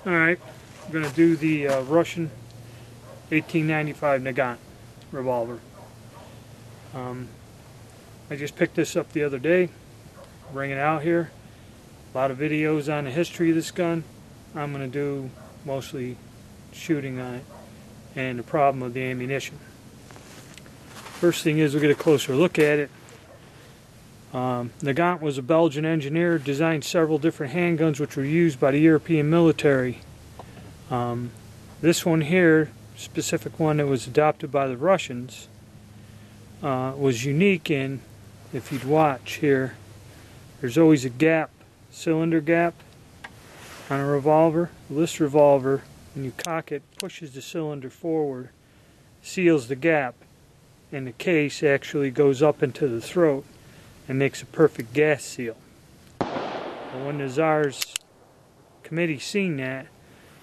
Alright, we're going to do the Russian 1895 Nagant revolver. I just picked this up the other day, bring it out here. A lot of videos on the history of this gun. I'm going to do mostly shooting on it and the problem of the ammunition. First thing is we'll get a closer look at it. Nagant was a Belgian engineer, designed several different handguns which were used by the European military. This one here, specific one that was adopted by the Russians, was unique in, if you'd watch here, there's always a gap, cylinder gap on a revolver. This revolver, when you cock it, pushes the cylinder forward, seals the gap, and the case actually goes up into the throat and makes a perfect gas seal. And when the Tsar's committee seen that,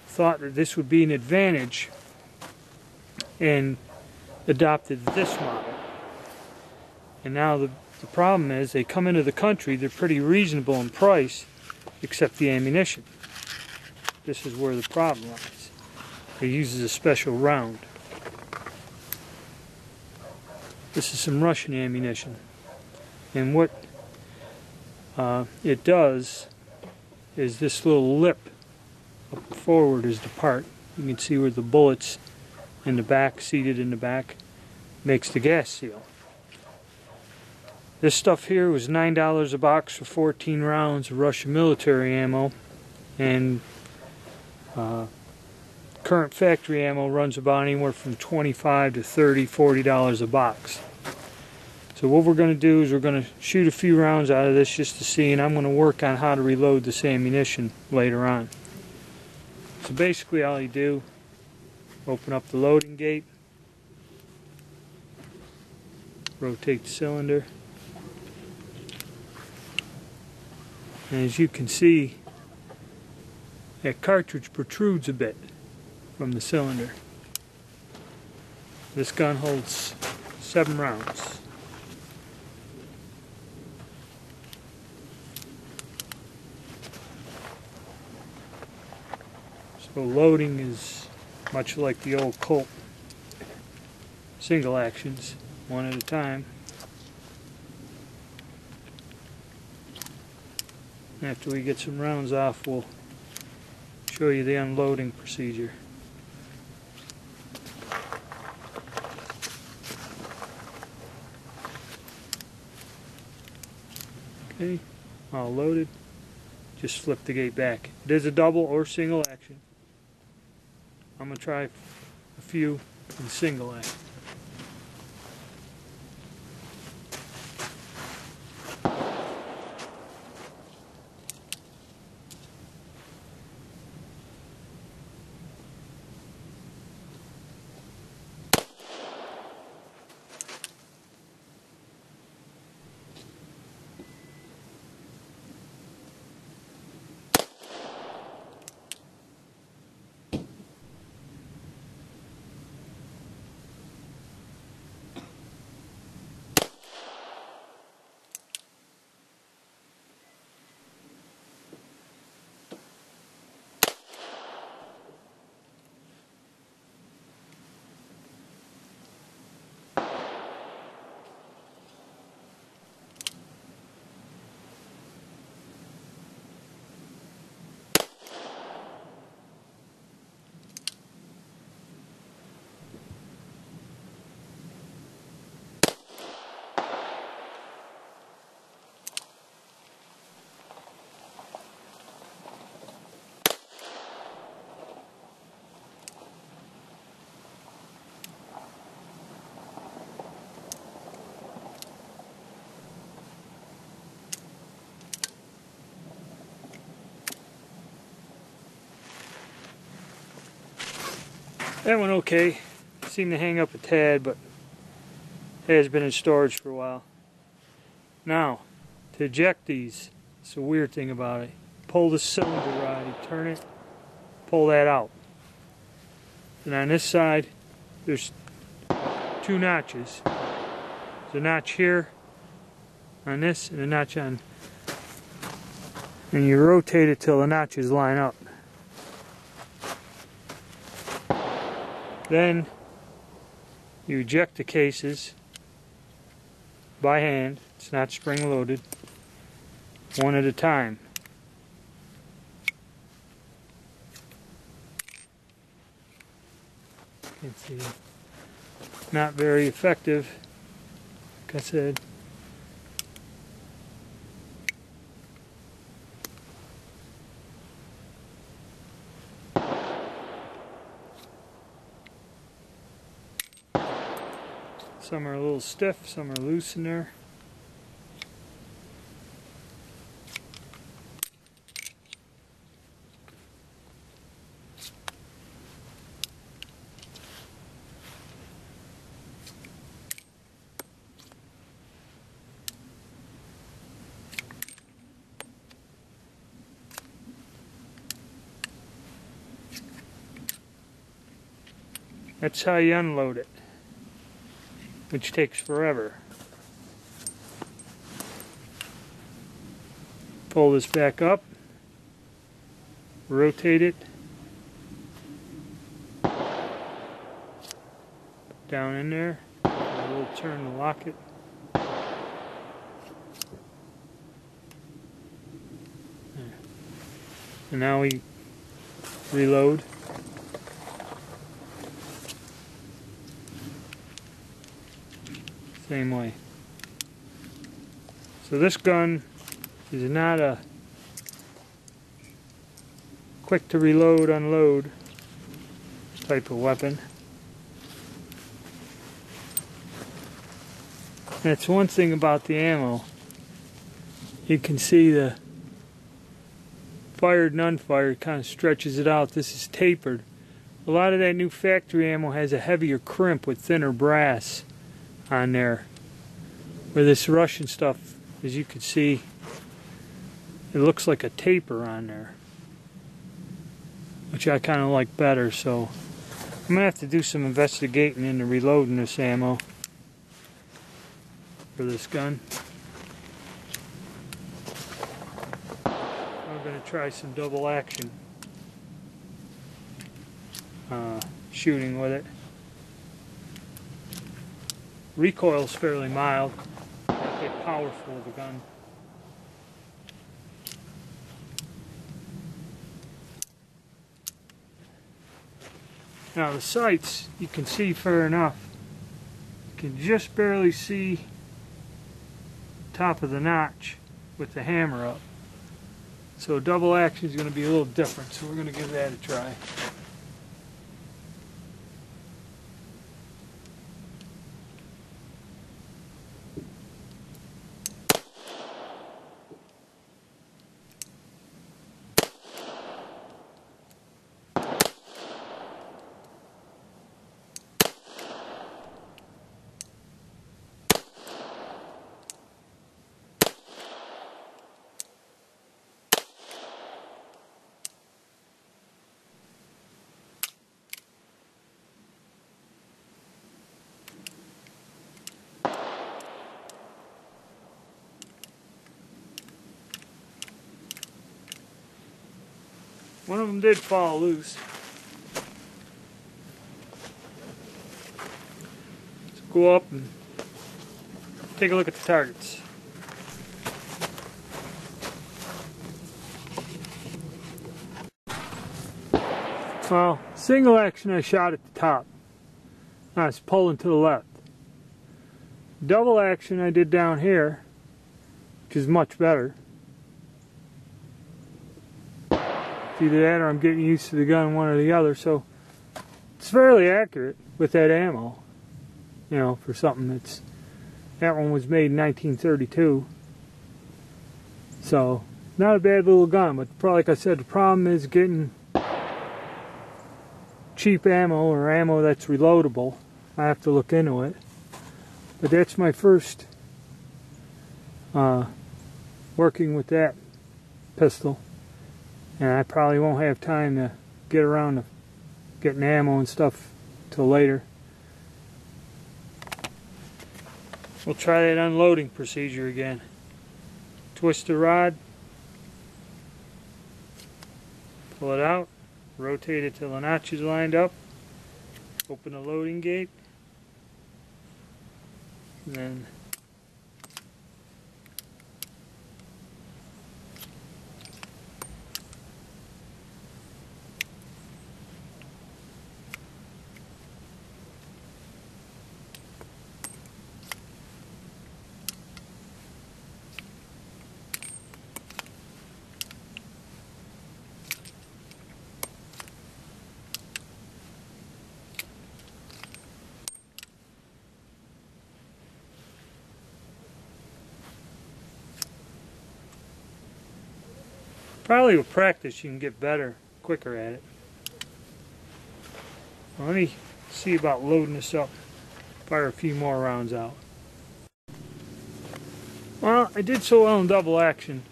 thought that this would be an advantage and adopted this model. And now the problem is they come into the country, they're pretty reasonable in price, except the ammunition. This is where the problem lies. It uses a special round. This is some Russian ammunition. And what it does is this little lip up forward is the part. You can see where the bullets in the back, seated in the back, makes the gas seal. This stuff here was $9 a box for 14 rounds of Russian military ammo, and current factory ammo runs about anywhere from $25 to $30, $40 a box. So what we're going to do is we're going to shoot a few rounds out of this just to see, and I'm going to work on how to reload this ammunition later on. So basically all you do, open up the loading gate, rotate the cylinder, and as you can see, that cartridge protrudes a bit from the cylinder. This gun holds 7 rounds. So loading is much like the old Colt single actions, one at a time. After we get some rounds off, we'll show you the unloading procedure. Okay, all loaded. Just flip the gate back. It is a double or single action. I'm going to try a few in single action. That went okay. Seemed to hang up a tad, but it has been in storage for a while. Now, to eject these, it's a weird thing about it. Pull the cylinder rod, you turn it, pull that out. And on this side, there's 2 notches. There's a notch here on this and a notch on, and you rotate it till the notches line up. Then you eject the cases by hand. It's not spring loaded. One at a time. You can see, not very effective, like I said. Some are a little stiff, some are loose in there. That's how you unload it, which takes forever. Pull this back up, rotate it, down in there, a little turn to lock it. And now we reload. Same way. So this gun is not a quick to reload, unload type of weapon. That's one thing about the ammo. You can see the fired and unfired kind of stretches it out. This is tapered. A lot of that new factory ammo has a heavier crimp with thinner brass on there, where this Russian stuff, as you can see, it looks like a taper on there, which I kind of like better. So I'm gonna have to do some investigating into reloading this ammo for this gun. I'm gonna try some double action shooting with it. Recoil's fairly mild, not that powerful of a gun. Now the sights, you can see fair enough. You can just barely see top of the notch with the hammer up. So double action is going to be a little different, so we're going to give that a try. One of them did fall loose. Let's go up and take a look at the targets. Well, single action I shot at the top. I was pulling to the left. Double action I did down here, which is much better. Either that or I'm getting used to the gun, one or the other, so it's fairly accurate with that ammo, you know, for something that one was made in 1932, so not a bad little gun. But probably, like I said, the problem is getting cheap ammo or ammo that's reloadable. I have to look into it, but that's my first working with that pistol. And I probably won't have time to get around to getting ammo and stuff till later. We'll try that unloading procedure again. Twist the rod, pull it out, rotate it till the notch is lined up, Open the loading gate. And then probably with practice you can get better, quicker at it. Well, let me see about loading this up. Fire a few more rounds out. Well, I did so well in double action.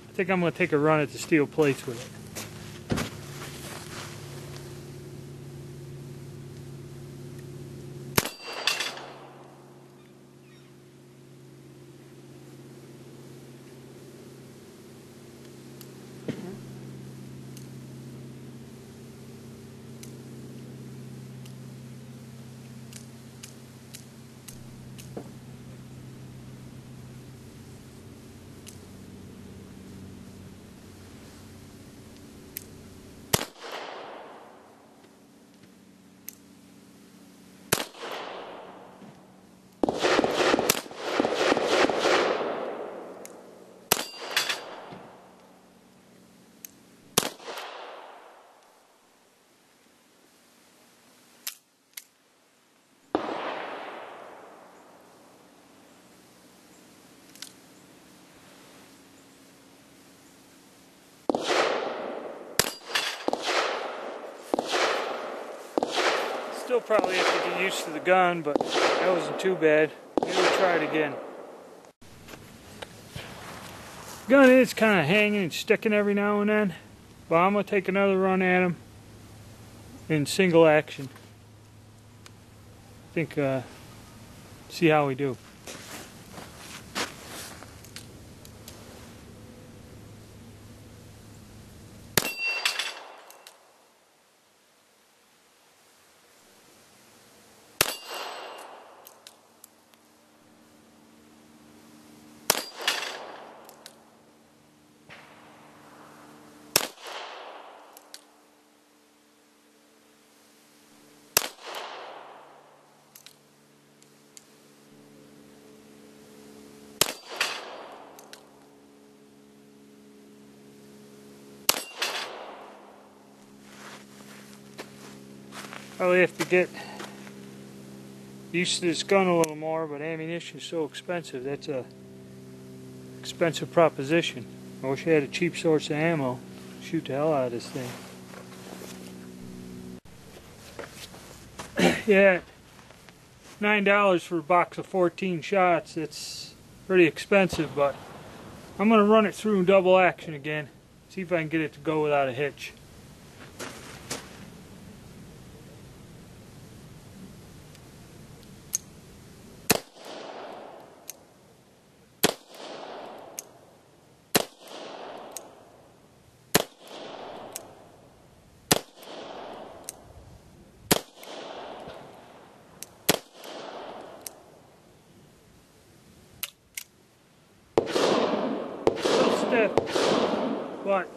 I think I'm going to take a run at the steel plates with it. Still probably have to get used to the gun, but that wasn't too bad. Maybe we'll try it again. Gun is kind of hanging and sticking every now and then, but I'm going to take another run at him in single action. I think, see how we do. Probably have to get used to this gun a little more, but ammunition is so expensive. That's a expensive proposition. I wish I had a cheap source of ammo. Shoot the hell out of this thing. Yeah, $9 for a box of 14 shots. That's pretty expensive, but I'm going to run it through in double action again. See if I can get it to go without a hitch. Stiff, but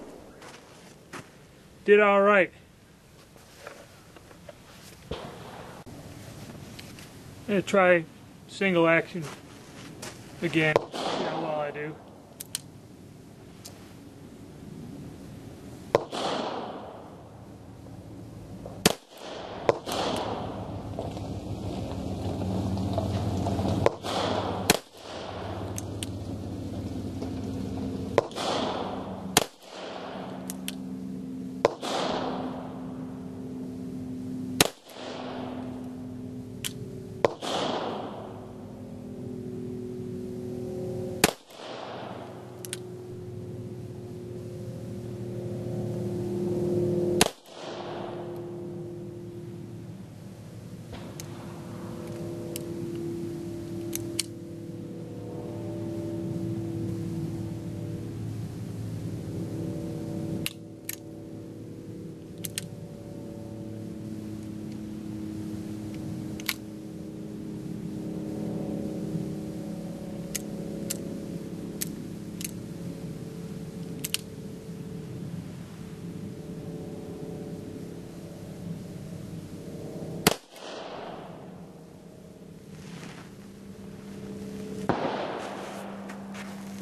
did all right. I'm gonna try single action again. See how well I do.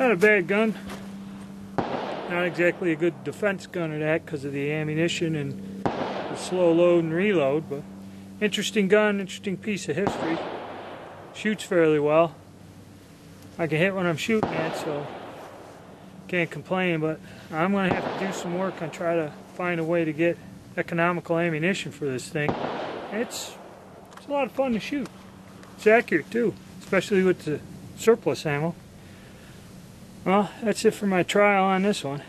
Not a bad gun. Not exactly a good defense gun at that because of the ammunition and the slow load and reload, but interesting gun, interesting piece of history. Shoots fairly well. I can hit when I'm shooting at, so can't complain, but I'm going to have to do some work on try to find a way to get economical ammunition for this thing. It's a lot of fun to shoot. It's accurate too, especially with the surplus ammo. Well, that's it for my trial on this one.